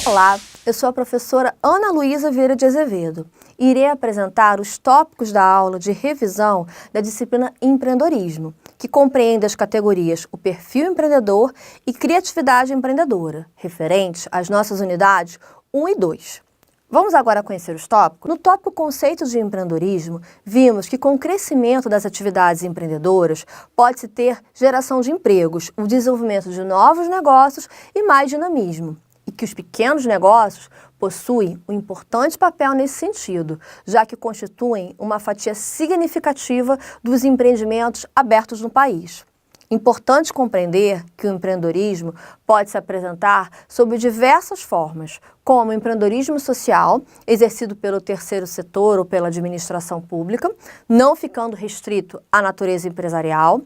Olá, eu sou a professora Ana Luísa Vieira de Azevedo e irei apresentar os tópicos da aula de revisão da disciplina Empreendedorismo, que compreende as categorias o perfil empreendedor e criatividade empreendedora, referentes às nossas unidades 1 e 2. Vamos agora conhecer os tópicos. No tópico Conceitos de Empreendedorismo, vimos que com o crescimento das atividades empreendedoras pode-se ter geração de empregos, o desenvolvimento de novos negócios e mais dinamismo. E que os pequenos negócios possuem um importante papel nesse sentido, já que constituem uma fatia significativa dos empreendimentos abertos no país. Importante compreender que o empreendedorismo pode se apresentar sob diversas formas, como o empreendedorismo social, exercido pelo terceiro setor ou pela administração pública, não ficando restrito à natureza empresarial.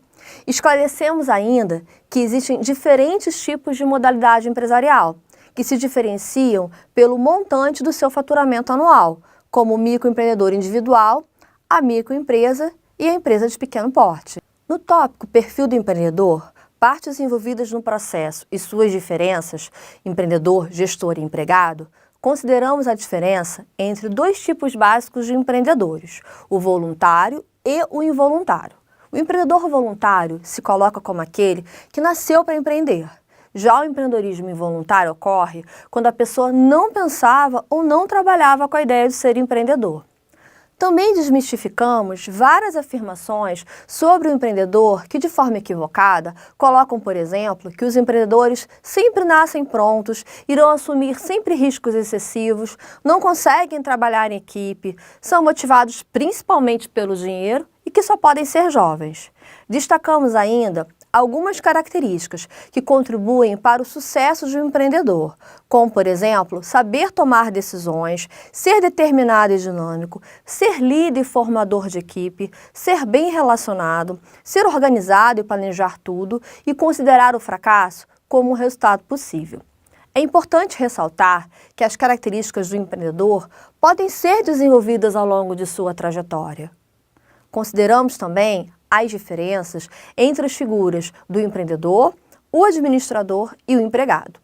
Esclarecemos ainda que existem diferentes tipos de modalidade empresarial, que se diferenciam pelo montante do seu faturamento anual, como o microempreendedor individual, a microempresa e a empresa de pequeno porte. No tópico Perfil do Empreendedor, partes envolvidas no processo e suas diferenças, empreendedor, gestor e empregado, consideramos a diferença entre dois tipos básicos de empreendedores, o voluntário e o involuntário. O empreendedor voluntário se coloca como aquele que nasceu para empreender. Já o empreendedorismo involuntário ocorre quando a pessoa não pensava ou não trabalhava com a ideia de ser empreendedor. Também desmistificamos várias afirmações sobre o empreendedor que, de forma equivocada, colocam, por exemplo, que os empreendedores sempre nascem prontos, irão assumir sempre riscos excessivos, não conseguem trabalhar em equipe, são motivados principalmente pelo dinheiro e que só podem ser jovens. Destacamos ainda algumas características que contribuem para o sucesso de um empreendedor, como, por exemplo, saber tomar decisões, ser determinado e dinâmico, ser líder e formador de equipe, ser bem relacionado, ser organizado e planejar tudo e considerar o fracasso como um resultado possível. É importante ressaltar que as características do empreendedor podem ser desenvolvidas ao longo de sua trajetória. Consideramos também as diferenças entre as figuras do empreendedor, o administrador e o empregado.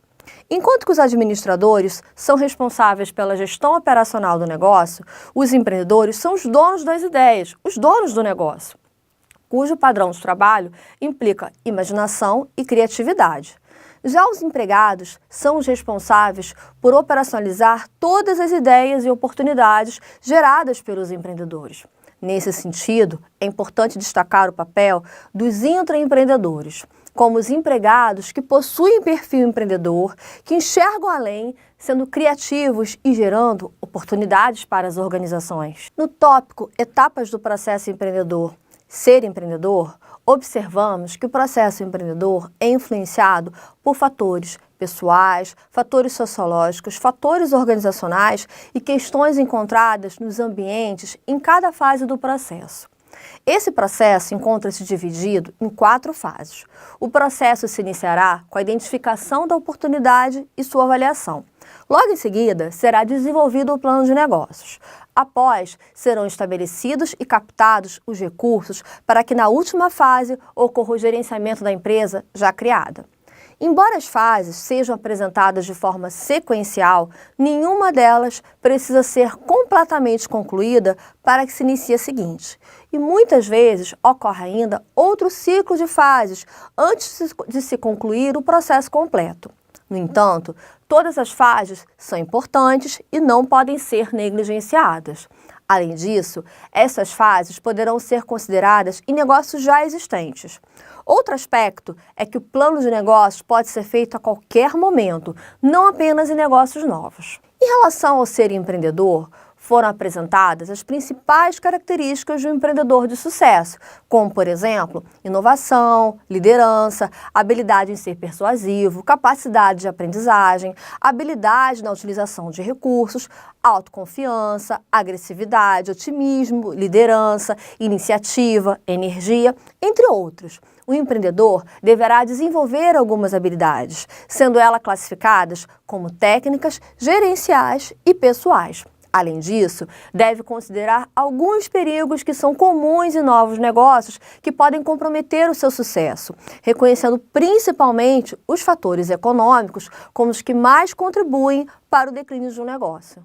Enquanto que os administradores são responsáveis pela gestão operacional do negócio, os empreendedores são os donos das ideias, os donos do negócio, cujo padrão de trabalho implica imaginação e criatividade. Já os empregados são os responsáveis por operacionalizar todas as ideias e oportunidades geradas pelos empreendedores. Nesse sentido, é importante destacar o papel dos intraempreendedores, como os empregados que possuem perfil empreendedor, que enxergam além, sendo criativos e gerando oportunidades para as organizações. No tópico Etapas do processo empreendedor, ser empreendedor, observamos que o processo empreendedor é influenciado por fatores pessoais, fatores sociológicos, fatores organizacionais e questões encontradas nos ambientes em cada fase do processo. Esse processo encontra-se dividido em 4 fases. O processo se iniciará com a identificação da oportunidade e sua avaliação. Logo em seguida, será desenvolvido o plano de negócios. Após, serão estabelecidos e captados os recursos para que na última fase ocorra o gerenciamento da empresa já criada. Embora as fases sejam apresentadas de forma sequencial, nenhuma delas precisa ser completamente concluída para que se inicie a seguinte. E muitas vezes ocorre ainda outro ciclo de fases antes de se concluir o processo completo. No entanto, todas as fases são importantes e não podem ser negligenciadas. Além disso, essas fases poderão ser consideradas em negócios já existentes. Outro aspecto é que o plano de negócios pode ser feito a qualquer momento, não apenas em negócios novos. Em relação ao ser empreendedor, foram apresentadas as principais características de um empreendedor de sucesso, como, por exemplo, inovação, liderança, habilidade em ser persuasivo, capacidade de aprendizagem, habilidade na utilização de recursos, autoconfiança, agressividade, otimismo, liderança, iniciativa, energia, entre outros. O empreendedor deverá desenvolver algumas habilidades, sendo elas classificadas como técnicas, gerenciais e pessoais. Além disso, deve considerar alguns perigos que são comuns em novos negócios que podem comprometer o seu sucesso, reconhecendo principalmente os fatores econômicos como os que mais contribuem para o declínio de um negócio.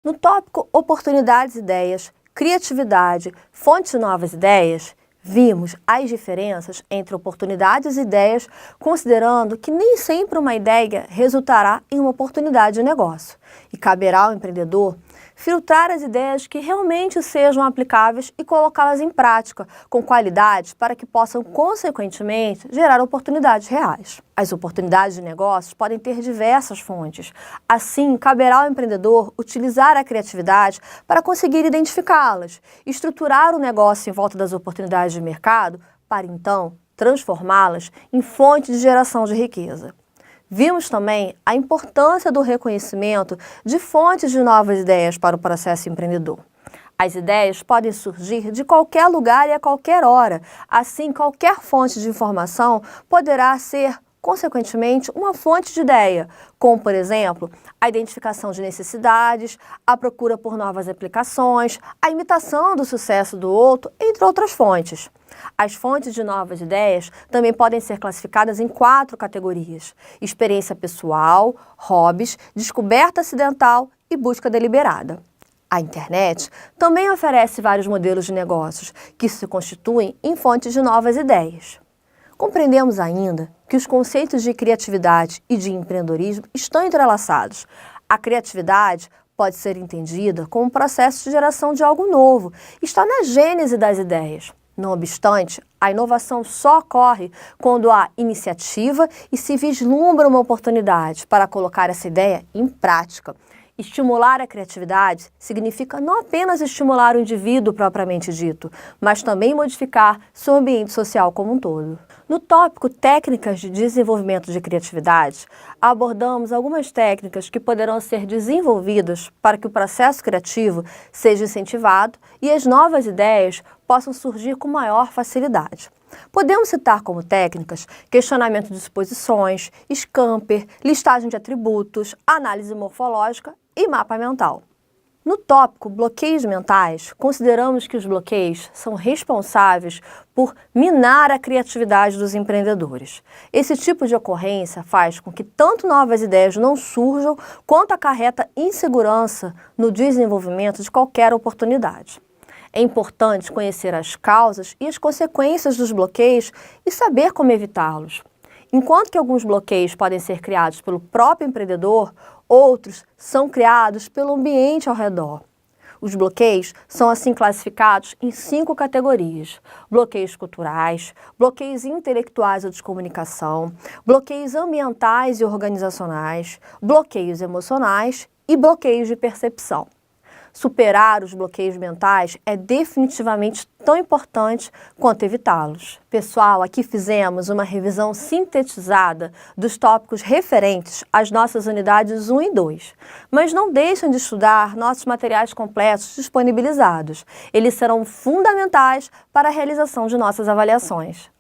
No tópico Oportunidades e Ideias, Criatividade, Fontes de Novas Ideias, vimos as diferenças entre oportunidades e ideias, considerando que nem sempre uma ideia resultará em uma oportunidade de negócio, e caberá ao empreendedor filtrar as ideias que realmente sejam aplicáveis e colocá-las em prática com qualidade para que possam, consequentemente, gerar oportunidades reais. As oportunidades de negócios podem ter diversas fontes. Assim, caberá ao empreendedor utilizar a criatividade para conseguir identificá-las, estruturar o negócio em volta das oportunidades de mercado para, então, transformá-las em fonte de geração de riqueza. Vimos também a importância do reconhecimento de fontes de novas ideias para o processo empreendedor. As ideias podem surgir de qualquer lugar e a qualquer hora. Assim, qualquer fonte de informação poderá ser, consequentemente, uma fonte de ideia, como, por exemplo, a identificação de necessidades, a procura por novas aplicações, a imitação do sucesso do outro, entre outras fontes. As fontes de novas ideias também podem ser classificadas em 4 categorias: experiência pessoal, hobbies, descoberta acidental e busca deliberada. A internet também oferece vários modelos de negócios que se constituem em fontes de novas ideias. Compreendemos ainda que os conceitos de criatividade e de empreendedorismo estão entrelaçados. A criatividade pode ser entendida como um processo de geração de algo novo, está na gênese das ideias. Não obstante, a inovação só ocorre quando há iniciativa e se vislumbra uma oportunidade para colocar essa ideia em prática. Estimular a criatividade significa não apenas estimular o indivíduo propriamente dito, mas também modificar seu ambiente social como um todo. No tópico Técnicas de Desenvolvimento de Criatividade, abordamos algumas técnicas que poderão ser desenvolvidas para que o processo criativo seja incentivado e as novas ideias possam surgir com maior facilidade. Podemos citar como técnicas questionamento de suposições, Scamper, listagem de atributos, análise morfológica e mapa mental. No tópico bloqueios mentais, consideramos que os bloqueios são responsáveis por minar a criatividade dos empreendedores. Esse tipo de ocorrência faz com que tanto novas ideias não surjam, quanto acarreta insegurança no desenvolvimento de qualquer oportunidade. É importante conhecer as causas e as consequências dos bloqueios e saber como evitá-los. Enquanto que alguns bloqueios podem ser criados pelo próprio empreendedor, outros são criados pelo ambiente ao redor. Os bloqueios são assim classificados em 5 categorias: bloqueios culturais, bloqueios intelectuais ou de comunicação, bloqueios ambientais e organizacionais, bloqueios emocionais e bloqueios de percepção. Superar os bloqueios mentais é definitivamente tão importante quanto evitá-los. Pessoal, aqui fizemos uma revisão sintetizada dos tópicos referentes às nossas unidades 1 e 2. Mas não deixem de estudar nossos materiais completos disponibilizados. Eles serão fundamentais para a realização de nossas avaliações.